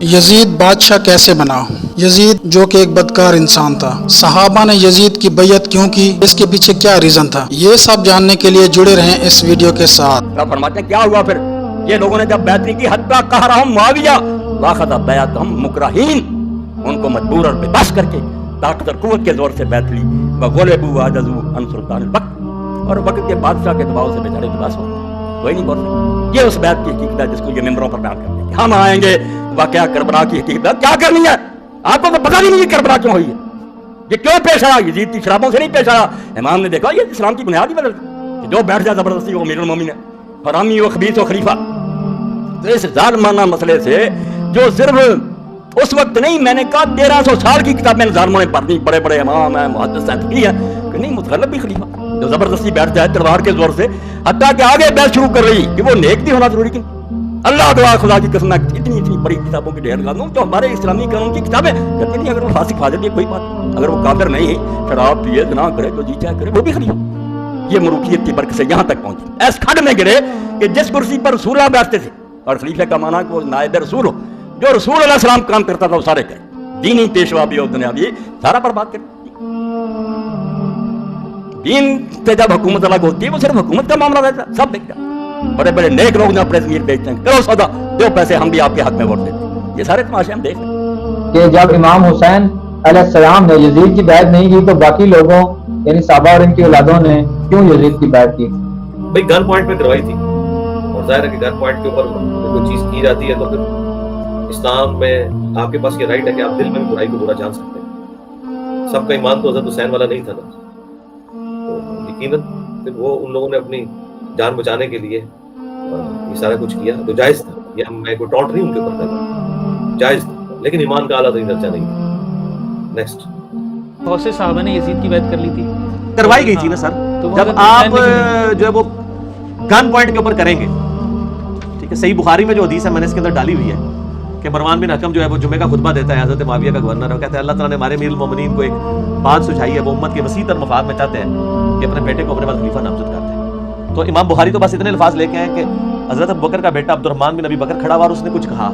یزید بادشاہ کیسے بنا؟ یزید جو کہ ایک بدکار انسان تھا، صحابہ نے یزید کی بیعت کیوں کی، اس کے پیچھے کیا ریزن تھا، یہ سب جاننے کے لیے جڑے رہیں اس ویڈیو کے ساتھ۔ فرماتے ہیں کیا ہوا پھر یہ لوگوں نے جب بیعت نہیں کی، حتیٰ قہرہم معاویہ واخذ بیعتہم مکرہین، ان کو مجبور اور بے بس کر کے طاقت اور قوت کے زور سے بیعت لی، وغلبوا وعجزوا عن سلطان الوقت، اور وقت کے بادشاہ کے دباؤ سے بیچارے کے پاس ہوتے کوئی نہیں بول سکتا۔ یہ اس بیعت کی حقیقت ہے جس کو یہ ممبروں پر بیان کرتے ہیں کہ ہم آئیں گے واقعہ کربلا کی حقیقت کیا کرنی ہے۔ آپ کو تو پتہ بھی نہیں یہ کربلا کیوں ہوئی ہے، یہ کیوں پیش آیا، یزید کی شرابوں سے نہیں پیش آیا۔ امام نے دیکھا یہ اسلام کی بنیاد ہی بدل گئی کہ جو بیٹھ جائے زبردستی وہ امیر المومنین ہے، حرامی و خبیث و خلیفہ۔ تو اس ظالمانہ مسئلے سے جو صرف اس وقت نہیں، میں نے کہا 1300 سال کی کتاب میں نے ظالموں نے پڑھنی، بڑے بڑے امام ہیں، محدث ہیں، فقیہ ہیں، کہ نہیں متغلب بھی خلیفہ جو زبردستی بیٹھ جائے تلوار کے زور سے، حتیٰ کہ آگے بحث شروع کر رہی کہ وہ نیک بھی ہونا ضروری کہ اللہ دعا خدا کی قسم، اتنی بڑی کتابوں کی ڈھیر لگا دوں جو ہمارے اسلامی قانون کی کتابیں کہتے نہیں اگر وہ فاسق فاجر بھی کوئی بات نہیں، اگر وہ کافر نہیں شراب پیے زنا کرے جو جی چاہے کرے وہ بھی خلیفہ۔ یہ ملوکیت کی برکت سے یہاں تک پہنچی، ایس کھڈ میں گرے کہ جس کرسی پر رسول اللہ بیٹھتے تھے، اور خلیفہ کا معنی کہ وہ نائب رسول ہو، جو رسول علیہ السلام کام کرتا تھا وہ سارے کرے، دینی پیشوا بھی اور دنیاوی سارا برباد کرے۔ دین سے جب حکومت الگ ہوتی ہے وہ صرف حکومت کا معاملہ رہتا ہے، سب دیکھتا ہے۔ بڑے بڑے نیک لوگ جو اپنے ضمیر بیچتے ہیں، کرو سودا دو پیسے ہم بھی آپ کے حق میں ووٹ دیتے ہیں، یہ سارے تماشے ہم دیکھ رہے ہیں کہ جب امام حسین علیہ السلام نے یزید کی بیعت نہیں کی تو باقی لوگوں یعنی صحابہ اور ان کی اولادوں نے کیوں یزید کی بیعت کی؟ بھائی گن پوائنٹ پہ کروائی تھی، اور ظاہر ہے کہ گن پوائنٹ کے اوپر کوئی چیز کی جاتی ہے تو پھر اسلام میں آپ کے پاس یہ رائٹ ہے کہ آپ دل میں بھی برائی کو برا جان سکتے ہیں۔ سب کا ایمان تو حضرت حسین والا نہیں تھا نا، تو یقیناً پھر وہ ان لوگوں نے اپنی جان بچانے کے لیے یہ سارا کچھ کیا تو جائز تھا، یہ میں کوئی ٹونٹ نہیں ان کے اوپر کرتا، جائز تھا، لیکن ایمان کا اعلیٰ ترین درجہ نہیں تھا۔ نیکسٹ، بہت سے صحابہ نے یزید کی بیعت کر لی تھی، کروائی گئی تھی نا سر، جب آپ جو ہے وہ گن پوائنٹ کے اوپر کریں گے، ٹھیک ہے، صحیح بخاری میں جو حدیث ہے میں نے اس کے اندر ڈالی ہوئی ہے کہ مروان بن حکم جو ہے وہ جمعے کا خطبہ دیتا ہے، حضرت معاویہ کا گورنر ہے، وہ کہتا ہے اللہ تعالیٰ نے ہمارے امیر المومنین کو ایک بات سجھائی ہے، وہ امت کے وسیع تر مفاد میں چاہتے ہیں کہ اپنے بیٹے کو اپنے بعد خلیفہ نامزد کرتے ہیں۔ تو امام بخاری تو بس اتنے الفاظ لے کے ہیں کہ حضرت ابوبکر کا بیٹا عبد الرحمن بن ابی بکر کھڑا ہوا اور اس نے کچھ کہا،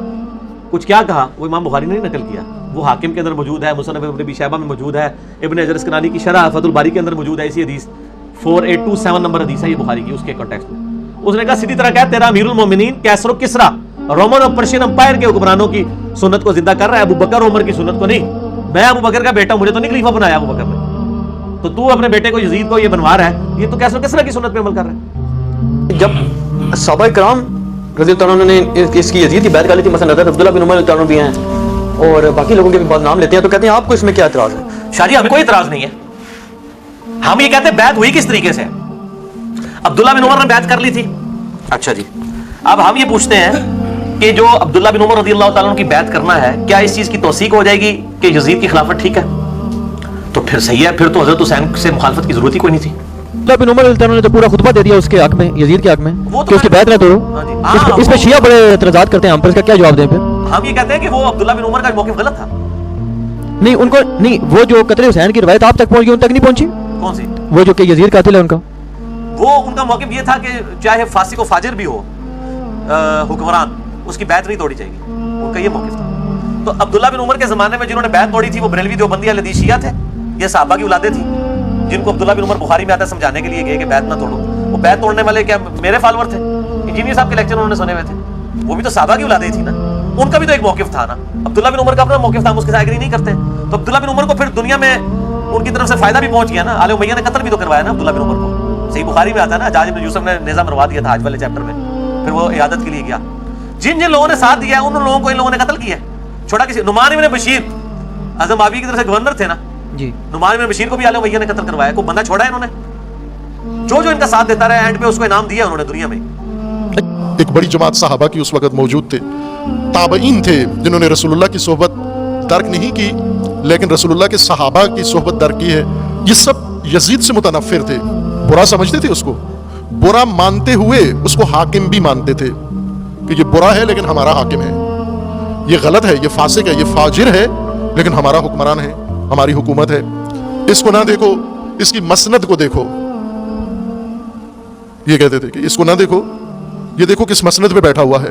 کچھ کیا کہا وہ امام بخاری نے نہیں نقل کیا، وہ حاکم کے اندر موجود ہے، مصنف ابن ابی شیبہ میں موجود ہے، ابن حجر اسقلانی کی شرح فتح الباری کے اندر موجود ہے، اسی حدیث 4827 نمبر حدیث ہے یہ بخاری کی، اس کے کانٹیکسٹ میں اس نے کہا سیدھی طرح کہ تیرا امیر المومنین کیسر و کسرا رومن اور پرشین امپائر کے حکمرانوں کی سنت کو زندہ کر رہا ہے، ابو بکر عمر کی سنت کو نہیں۔ میں ابو بکر کا بیٹا ہوں، مجھے تو نہیں خلیفہ بنایا ابو بکر نے، تو اپنے بیٹے کو یزید کو یہ بنوا رہا ہے، یہ تو کیسر و کسرا کی سنت پہ عمل کر رہا ہے۔ جب صحابہ کرام رضی اللہ عنہ نے اس کی یزید کی بیعت کر لی تھی، مثلا حضرت عبداللہ بن عمر رضی اللہ عنہ بھی ہیں اور باقی لوگوں کے بھی بعض نام لیتے ہیں، تو کہتے ہیں آپ کو اس میں کیا اعتراض ہے؟ شاہ جی ہمیں کوئی اعتراض نہیں ہے، ہم یہ کہتے ہیں بیعت ہوئی کس طریقے سے۔ عبداللہ بن عمر نے بیعت کر لی تھی، اچھا جی، اب ہم یہ پوچھتے ہیں کہ جو عبداللہ بن عمر رضی اللہ تعالیٰ عنہ کی بیعت کرنا ہے، کیا اس چیز کی توثیق ہو جائے گی کہ یزید کی خلافت ٹھیک ہے؟ تو پھر صحیح ہے، پھر تو حضرت حسین سے مخالفت کی ضرورت ہی کوئی نہیں تھی۔ عبداللہ بن عمر رضی اللہ عنہ نے تو پورا خطبہ دے دیا اس کے حق میں، یزید کے حق میں، کہ اس کی بیعت نہ توڑو۔ اس پہ شیعہ بڑے اعتراضات کرتے ہیں، ہم پر اس کا کیا جواب دیں پھر؟ ہم یہ کہتے ہیں کہ وہ عبداللہ بن عمر کا موقف غلط تھا۔ نہیں ان کو نہیں، وہ جو قتل حسین کی روایت آپ تک پہنچ گئی ان تک نہیں پہنچی، کون سی؟ وہ جو کہ یزید قاتل ہے ان کا، وہ ان کا موقف یہ تھا کہ چاہے فاسق و فاجر بھی ہو حکمران، اس کی بیعت نہیں توڑی جائے گی، ان کا یہ موقف تھا۔ تو عبداللہ بن عمر کے زمانے میں جنہوں نے بیعت توڑی تھی وہ بریلوی دیوبندی اہل حدیث شیعہ تھے، یہ صحابہ کی اولادیں تھیں، جن کو عبداللہ بن عمر بخاری میں آتا ہے سمجھانے کے لیے گئے کہ بیعت نہ توڑو۔ وہ بیعت توڑنے والے کیا میرے فالوور تھے، انجینئر صاحب کے لیکچر انہوں نے سنے ہوئے تھے، وہ بھی تو صحابہ کی اولادیں تھی نا، ان کا بھی تو ایک موقف تھا نا۔ عبداللہ بن عمر کا اپنا موقف تھا، ہم اس کے ساتھ ایگری نہیں کرتے، تو عبداللہ بن عمر کو پھر دنیا میں ان کی طرف سے فائدہ بھی پہنچ گیا نا، آل امیہ نے قتل بھی تو کروایا نا عبداللہ بن عمر کو، صحیح بخاری میں آتا ہے نا، حجاج بن یوسف نے نیزہ مروا دیا تھا حج والے چیپٹر میں، پھر وہ عیادت کے لیے گیا۔ جن جن لوگوں نے ساتھ دیا ہے ان لوگوں کو ان لوگوں نے قتل کیا ہے، چھوڑا کسی۔ نعمان بن بشیر اعظم معاویہ کی طرف سے گورنر تھے نا جی، نعمان بن بشیر کو بھی آل امیہ نے قتل کروایا، کوئی بندہ چھوڑا ہے انہوں نے؟ جو ان کا ساتھ دیتا رہا اینڈ پہ اس کو انعام دیا انہوں نے دنیا میں۔ ایک بڑی جماعت صحابہ کی اس وقت موجود تھے، تابعین تھے جنہوں نے رسول اللہ کی صحبت درک نہیں کی لیکن رسول اللہ کے صحابہ کی صحبت درک کی ہے۔ یہ سب یزید سے متنفر تھے، برا سمجھتے تھے، اس کو برا مانتے ہوئے اس کو حاکم بھی مانتے تھے کہ یہ برا ہے لیکن ہمارا حاکم ہے، یہ غلط ہے، یہ فاسق ہے، یہ فاجر ہے، لیکن ہمارا حکمران ہے، ہماری حکومت ہے۔ اس کو نہ دیکھو، اس کی مسند کو دیکھو، یہ کہتے تھے کہ اس کو نہ دیکھو، یہ دیکھو کس مسند پہ بیٹھا ہوا ہے۔